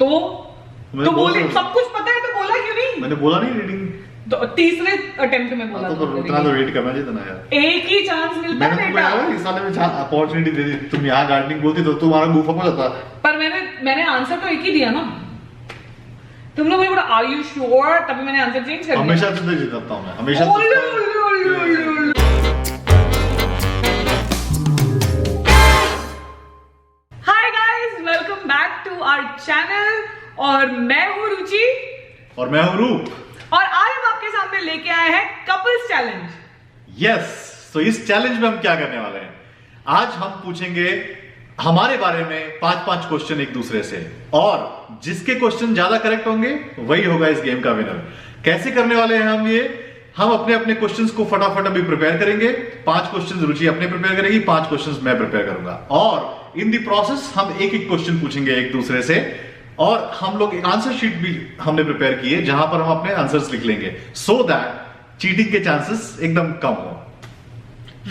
तो बोले सब कुछ पता है तो बोला क्यों नहीं? मैंने बोला नहीं रीडिंग, तो तीसरे अटेम्प्ट में बोला तो उतना तो वेट करना चाहिए था ना यार। एक ही चांस मिलता है बेटा। मैंने इस साल में अपॉर्चुनिटी दे दी, तुम यहाँ गार्डनिंग बोलती तो तुम्हारा मुंह फक हो जाता। पर मैंने आंसर तो एक ही दिया ना। तुम लोग मुझे बोला आर यू श्योर, तभी मैंने आंसर चेंज कर दिया। हमेशा से जीतता हूं मैं, हमेशा। Hi guys, welcome back to our channel. और मैं हूँ रुचि और मैं हूँ रूप, और आज हम आपके सामने लेके आए हैं कपल्स चैलेंज। यस, तो इस चैलेंज में हम क्या करने वाले हैं, आज हम पूछेंगे हमारे बारे में 5-5 क्वेश्चन एक दूसरे से, और जिसके क्वेश्चन ज्यादा करेक्ट होंगे वही होगा इस गेम का विनर। कैसे करने वाले हैं हम ये, हम अपने अपने क्वेश्चंस को फटाफट अभी प्रिपेयर करेंगे। 5 क्वेश्चंस रुचि अपने प्रिपेयर करेगी, 5 क्वेश्चंस मैं प्रिपेयर करूंगा, और इन द प्रोसेस हम एक एक क्वेश्चन पूछेंगे एक दूसरे से, और हम लोग एक आंसर शीट भी हमने प्रिपेयर की है जहां पर हम अपने आंसर्स लिख लेंगे, सो दैट चीटिंग के चांसेस एकदम कम हो।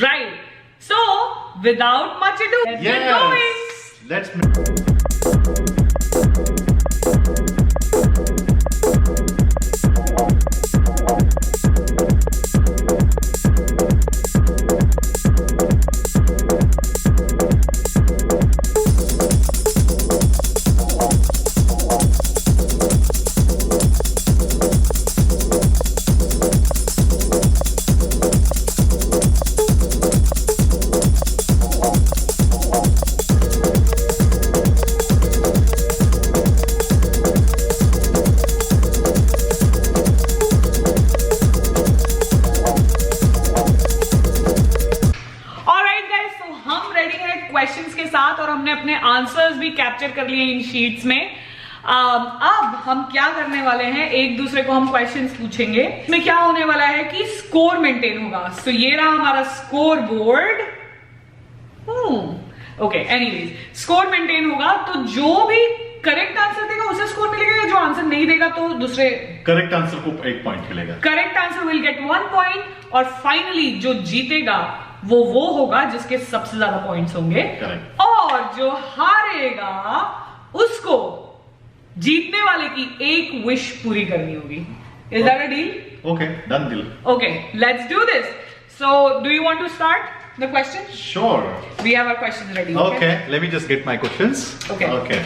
Right, so without much ado, let's answers भी कैप्चर कर लिए इन शीट्स में। अब हम क्या करने वाले हैं, एक दूसरे को हम क्वेश्चंस पूछेंगे। इसमें क्या होने वाला है कि स्कोर मेंटेन होगा। तो ये रहा हमारा score board. Okay, anyways score maintain होगा, तो जो भी करेक्ट आंसर देगा उसे स्कोर मिलेगा, जो आंसर नहीं देगा तो दूसरे करेक्ट आंसर को 1 पॉइंट मिलेगा। Correct answer will get 1 point, और फाइनली जो जीतेगा वो होगा जिसके सबसे ज्यादा पॉइंट्स होंगे। Correct. और जो हारेगा उसको जीतने वाले की एक विश पूरी करनी होगी। Is that a deal? Okay, done deal. Okay, let's do this. So do you want to start the question? Sure, we have our questions ready. Okay, let me just get my questions. Okay,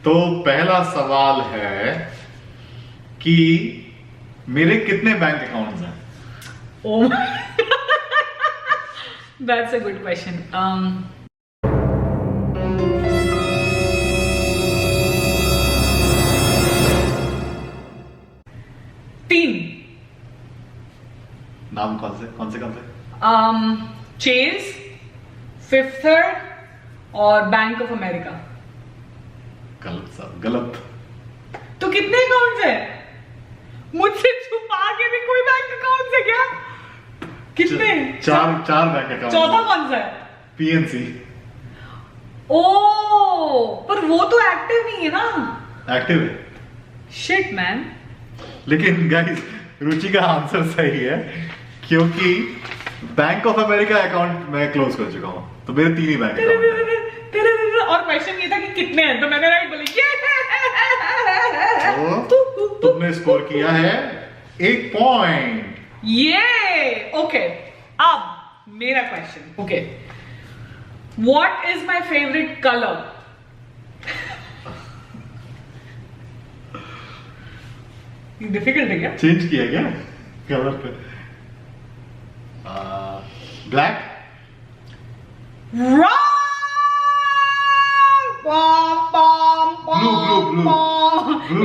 तो पहला सवाल है कि मेरे कितने bank accounts हैं? ओह, that's a good question. 3 नाम कौन से? चेज, फिफ्थ थर्ड और बैंक ऑफ अमेरिका। गलत। तो कितने अकाउंट्स है? मुझसे छुपा के भी कोई बैंक अकाउंट है क्या? कितने? चार बैंक अकाउंट। चौथा कौन सा है? पीएनसी। ओ, पर वो तो एक्टिव नहीं है ना। एक्टिव है। Shit man. लेकिन गाइस, रुचि का आंसर सही है, क्योंकि बैंक ऑफ अमेरिका अकाउंट मैं क्लोज कर चुका हूं, तो मेरे 3 ही बैंक अकाउंट हैं। और क्वेश्चन ये था कि कितने हैं, तो मैंने राइट बोली। तो तुमने स्कोर किया है 1 पॉइंट। ये ओके, अब मेरा question. Okay, what is my favourite colour? Difficult है क्या? चेंज किया क्या कलर पे? ब्लैक। ब्लू।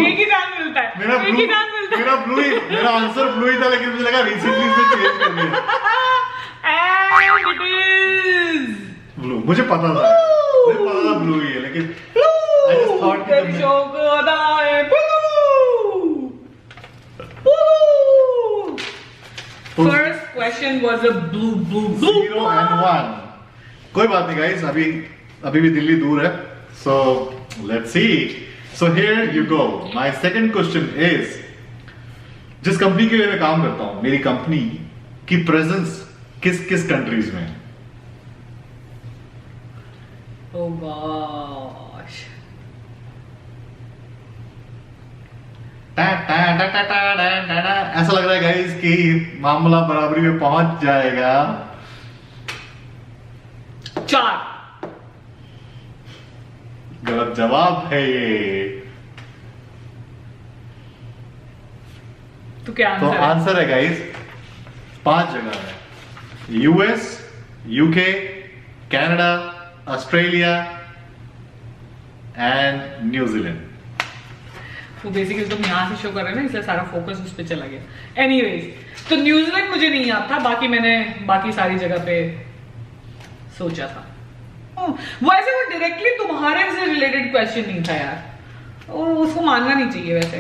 एक ही चांस मिलता है, मेरा ब्लू ही, मेरा आंसर ब्लू ही था, लेकिन मुझे लगा रिसेंटली इसने चेंज कर दिया। And it is blue. मुझे पता था ब्लू ही है, लेकिन I just thought कि First question was a blue. 0 and 1. कोई बात नहीं गाइस, अभी भी दिल्ली दूर है, so let's see. So here you go. My second question is, जिस कंपनी के लिए मैं काम करता हूं, मेरी कंपनी की प्रेजेंस किस कंट्रीज में? Oh gosh. ऐसा लग रहा है गाइस कि मामला बराबरी में पहुंच जाएगा। 4। गलत जवाब है ये। तो क्या तो आंसर है? आंसर है गाइस 5 जगह है। US, UK, Canada, Australia and New Zealand. तो बेसिकली तुम यहाँ से शो कर रहे हो ना, इसलिए सारा फोकस उस पे चला गया। एनीवेज, तो न्यूजीलैंड मुझे नहीं याद था, बाकी मैंने बाकी सारी जगह पे सोचा था। वैसे वो डायरेक्टली तुम्हारे से रिलेटेड क्वेश्चन नहीं था यार, उसको मानना नहीं चाहिए वैसे।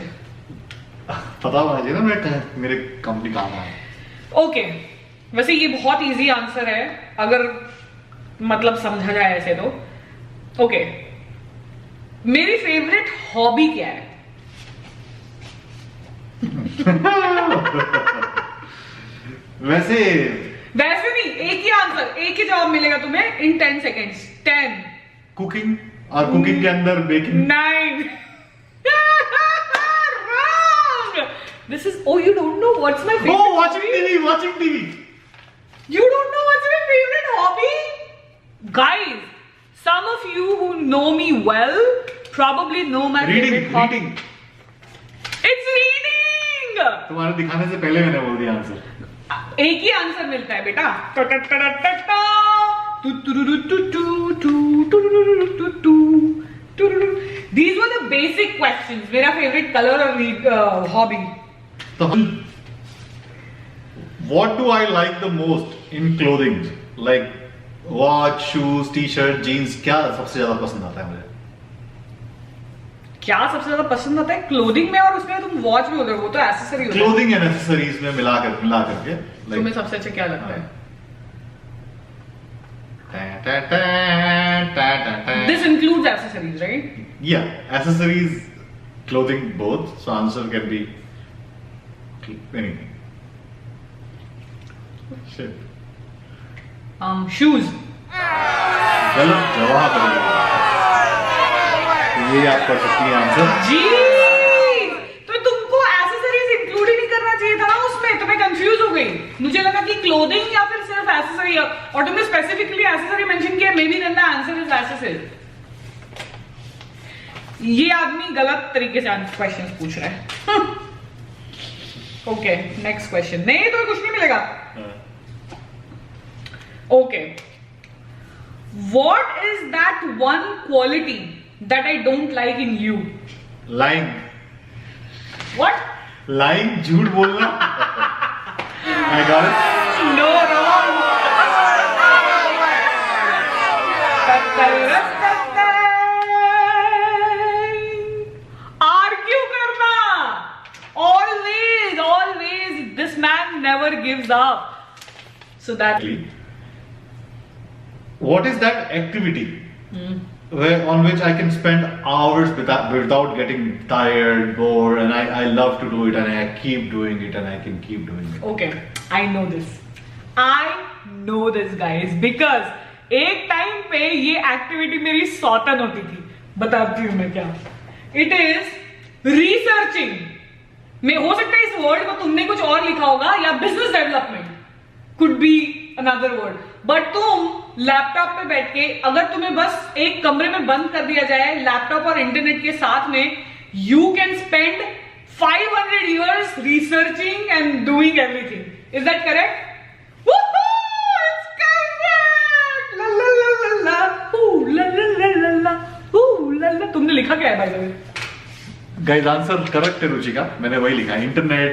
पता होना चाहिए ना मेरे कंपनी काम है। ओके, वैसे ये बहुत इजी आंसर है अगर मतलब समझा जाए ऐसे तो। ओके, मेरी फेवरेट हॉबी क्या है? वैसे नहीं, एक ही आंसर, एक ही जवाब मिलेगा तुम्हें इन 10 सेकेंड्स। 10, कुकिंग, और कुकिंग के अंदर baking. 9। Wrong. This is, oh, you don't know what's my favorite Oh, watching hobby? TV, watching TV. You don't know what's my favorite hobby? Guys, some of you who know me well probably know my favorite hobby. Reading. It's reading. तुम्हारे दिखाने से पहले मैंने बोल दिया answer. एक ही answer मिलता है बेटा। These were the basic questions. मेरा favorite color और hobby. तो what do I like the most in clothing? Like watch, shoes, t-shirt, jeans, क्या सबसे ज्यादा पसंद आता है मुझे? क्या सबसे ज्यादा पसंद आता है क्लोथिंग में? और उसमें तुम वॉच भी होते हो, वो तो एक्सेसरी होता है। क्लोथिंग एंड एक्सेसरीज में मिला करके तुम्हें सबसे अच्छा क्या लगता है? This includes accessories, right? Yeah, accessories, clothing, both. So answer can be anything. Shit. Shoes. गलत जवाब है। ये आप कर सकती हैं आंसर। जी, तो तुमको एक्सेसरीज इंक्लूड ही नहीं करना चाहिए था ना उसमें, तो मैं कंफ्यूज हो गई। मुझे लगा कि क्लोथिंग या फिर सिर्फ एक्सेसरी, और तुमने स्पेसिफिकली एक्सेसरी मेंशन किया। Maybe then the answer is accessories. ये आदमी गलत तरीके से क्वेश्चंस पूछ रहा है। Okay, next question. नहीं, तो कुछ नहीं मिलेगा। Okay, what is that one quality that I don't like in you? Lying. What? Lying, झूठ बोलना। I got it. No, wrong. Argue करना। Always. This man never gives up. So that. What is that activity? On which I can spend hours without getting tired, bored, and I love to do it, and I keep doing it, and I can keep doing it. Okay, I know this guys, because एक time पे ये activity मेरी सौतन होती थी। बताती हूँ मैं क्या। It is researching। मैं हो सकता है इस वर्ड को तुमने कुछ और लिखा होगा, या business development could be another word, but तुम लैपटॉप पे बैठ के, अगर तुम्हें बस एक कमरे में बंद कर दिया जाए लैपटॉप और इंटरनेट के साथ में, you can spend 500 years researching and doing everything. Is that correct? Woohoo! It's correct! La la la la la. Ooh la la la la la. Ooh la la. तुमने लिखा क्या है by the way? Guys, answer correct है रुचिका, मैंने वही लिखा है। Internet,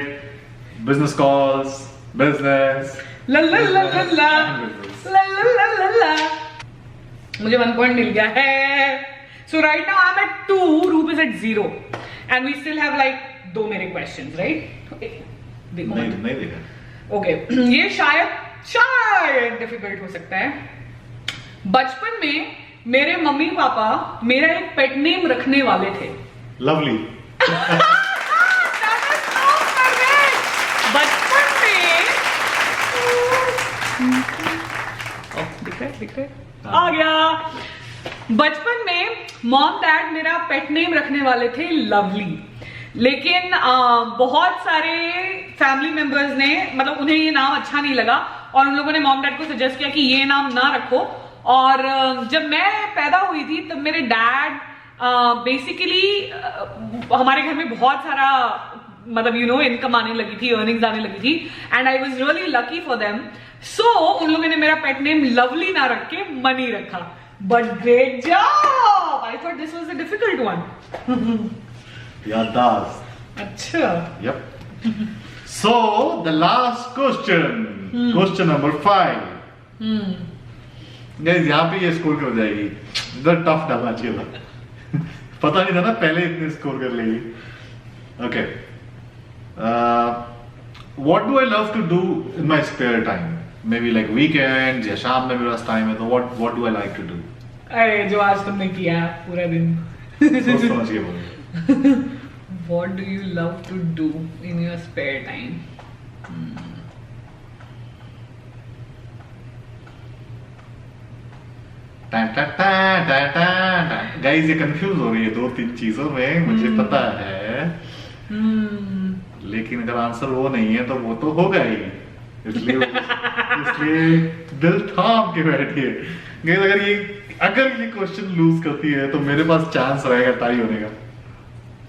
business calls, business, La la la la la. La la la la la. मुझे 1 point मिल गया है। So right now I'm at 2, Roop is at 0, and we still have like 2 मेरे questions, right? देखो नहीं देखा। Okay, ये शायद difficult हो सकता है। बचपन में मेरे मम्मी पापा मेरा एक पेट नेम रखने वाले थे। लवली। बचपन में दिख रहे आ गया। बचपन में मॉम डैड मेरा पेट नेम रखने वाले थे लवली। लेकिन बहुत सारे फैमिली मेंबर्स ने, मतलब उन्हें ये नाम अच्छा नहीं लगा और उन लोगों ने मॉम डैड को सजेस्ट किया कि ये नाम ना रखो। और जब मैं पैदा हुई थी तब मेरे डैड बेसिकली हमारे घर में बहुत सारा मतलब इनकम आने लगी थी, अर्निंग्स आने लगी थी, and I was really lucky for them. So उन लोगों ने मेरा पेट नेम लवली ना रख के मनी रखा। But great job, I thought this was a difficult one. याददाश्त। अच्छा, Yep. So the last question, question number 5. Guys, यहाँ पे ये स्कोर कर जाएगी, इधर टफ डालना चाहिए था। पता नहीं था ना पहले इतने स्कोर कर लेगी। Okay. What do I love to do in my spare time? Maybe like weekends या शाम में मेरे पास टाइम है तो what do I like to do? अरे जो आज तुमने किया पूरा दिन। सोच समझ के बोलो। What do you love to do in your spare time? Guys ये कंफ्यूज हो रही है 2-3 चीजों में, मुझे पता है। लेकिन अगर आंसर वो नहीं है तो वो तो होगा ही, इसलिए दिल थाम के बैठिए। गाइस अगर ये क्वेश्चन लूज करती है तो मेरे पास चांस रहेगा टाई होने का,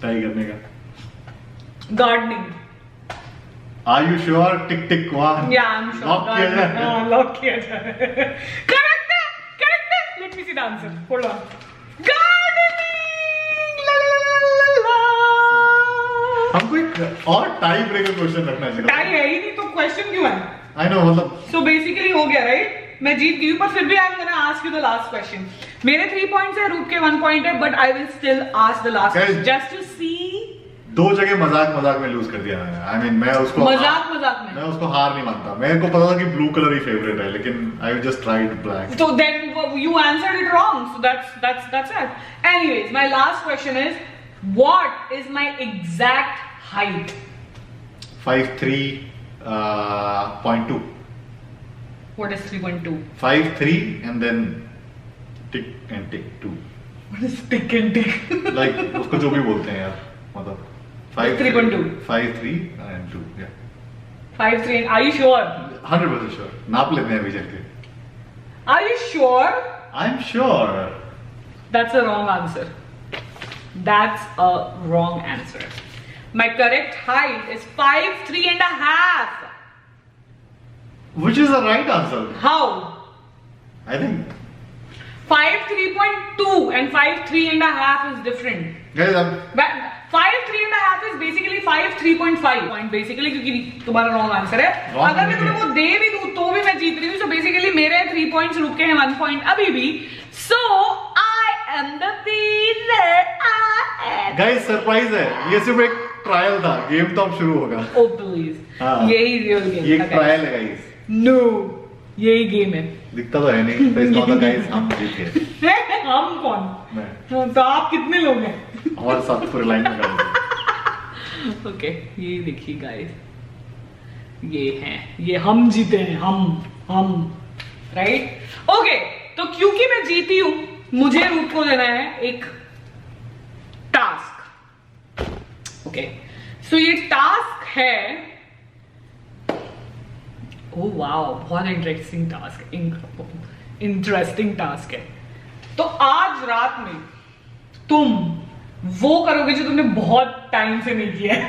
टाई करने का। Gardening. Are you sure? Tick tick 1. Yeah, I'm sure. Lock किया जाए। हाँ, लॉक किया जाए। Correct है, correct है। Let me see the answer. Hold on. Gardening. La la la la la. हमको एक और टाई ब्रेकर क्वेश्चन रखना चाहिए। टाई है ही नहीं तो क्वेश्चन क्यों है? I know, मतलब। So basically हो गया, right? मैं जीत गई हूँ, पर फिर भी I am gonna ask you the last question. मेरे 3 पॉइंट्स है, रूप के 1 पॉइंट है, but I will still ask the last Guys, just to see. 2 जगह मजाक में लूज कर दिया मैंने। I mean, मैं उसको मजाक में मैं उसको हार नहीं मानता। मेरे को पता था कि ब्लू कलर ही फेवरेट है, लेकिन I just tried black. So then you answered it wrong. So that's it. Anyways, my last question is, what is my exact height? 5'3", 0.2. What is 3.2? 5'3" and then tick and tick 2. What is tick and tick? Like उसको जो भी बोलते हैं यार, मतलब 3.2. 5'3" and 2. Yeah. 5'3". Are you sure? 100% sure. नाप लेते हैं अभी चल के। Are you sure? I'm sure. That's a wrong answer. That's a wrong answer. My correct height is 5'3" and a half. Which is the right answer? How? I think. 5'3.2" and 5'3" and a half is different. Guys, अब 5'3" and a half is basically 5'3.5 point basically, क्योंकि तुम्हारा wrong answer है। Wrong अगर मैं नहीं तुम्हें वो दे भी दूं तो भी मैं जीत रही हूँ। So basically मेरे 3 points रुक के हैं 1 point अभी भी। So I am the winner. guys surprise है, ये सिर्फ एक ट्रायल था, गेम तो अब शुरू होगा। Oh please. हाँ। यही real game ये था, एक guys. ट्रायल है गाइस। No, यही गेम है। दिखता तो है नहीं, तो इसका मतलब गाइस हम जीत गए। हम कौन? मैं, तो आप कितने लोग हैं? हमारे साथ पूरे लाइन में खड़े। ओके, ये देखिए गाइस, ये हैं, ये हम जीते हैं, हम राइट। ओके, तो क्योंकि मैं जीती हूं, मुझे रूप को देना है एक टास्क। ओके, सो ये टास्क है, ओह वाओ, बहुत इंटरेस्टिंग टास्क है। तो आज रात में तुम वो करोगे जो तुमने बहुत टाइम से नहीं किया है।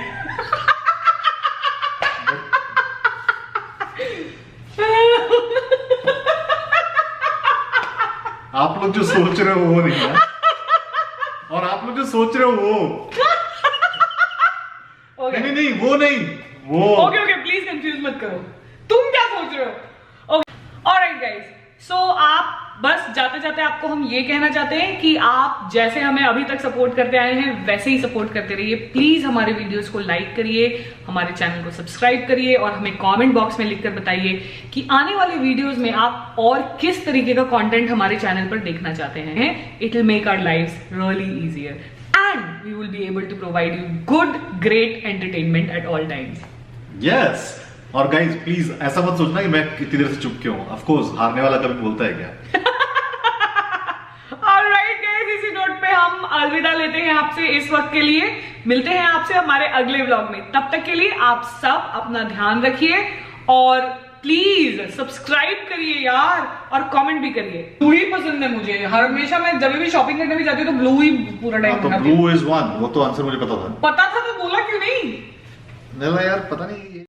आप लोग जो सोच रहे हो वो नहीं है, और आप लोग जो सोच रहे हो वो Okay. नहीं वो नहीं, वो ओके, प्लीज कंफ्यूज मत करो। तुम क्या सोच रहे हो? ओके, ऑलराइट गाइस, सो आप बस जाते जाते आपको हम ये कहना चाहते हैं कि आप जैसे हमें अभी तक सपोर्ट करते आए हैं वैसे ही सपोर्ट करते रहिए। प्लीज हमारे वीडियोस को लाइक करिए, हमारे चैनल को सब्सक्राइब करिए और हमें कमेंट बॉक्स में लिखकर बताइए कि आने वाले वीडियोस में आप और किस तरीके का कंटेंट हमारे चैनल पर देखना चाहते हैं। It will make our lives really easier and we will be able to provide you good, great entertainment at all times. Yes. और गाइज प्लीज ऐसा मत सोचना कि मैं कितनी देर से चुप क्यों हूं। ऑफ कोर्स हारने वाला कभी बोलता है क्या? Alright guys, इसी नोट पे हम अलविदा लेते हैं आपसे इस वक्त के लिए। मिलते हैं आपसे हमारे अगले व्लॉग में। तब तक के लिए आप सब अपना ध्यान रखिए और प्लीज सब्सक्राइब करिए यार, और कमेंट भी करिए। ब्लू ही पसंद है मुझे, हमेशा मैं जब भी शॉपिंग करने भी जाती हूँ तो ब्लू ही पूरा टाइम तो ब्लू इज वन, वो तो आंसर मुझे पता था। पता था तो बोला क्यों नहीं? नहीं यार, पता नहीं।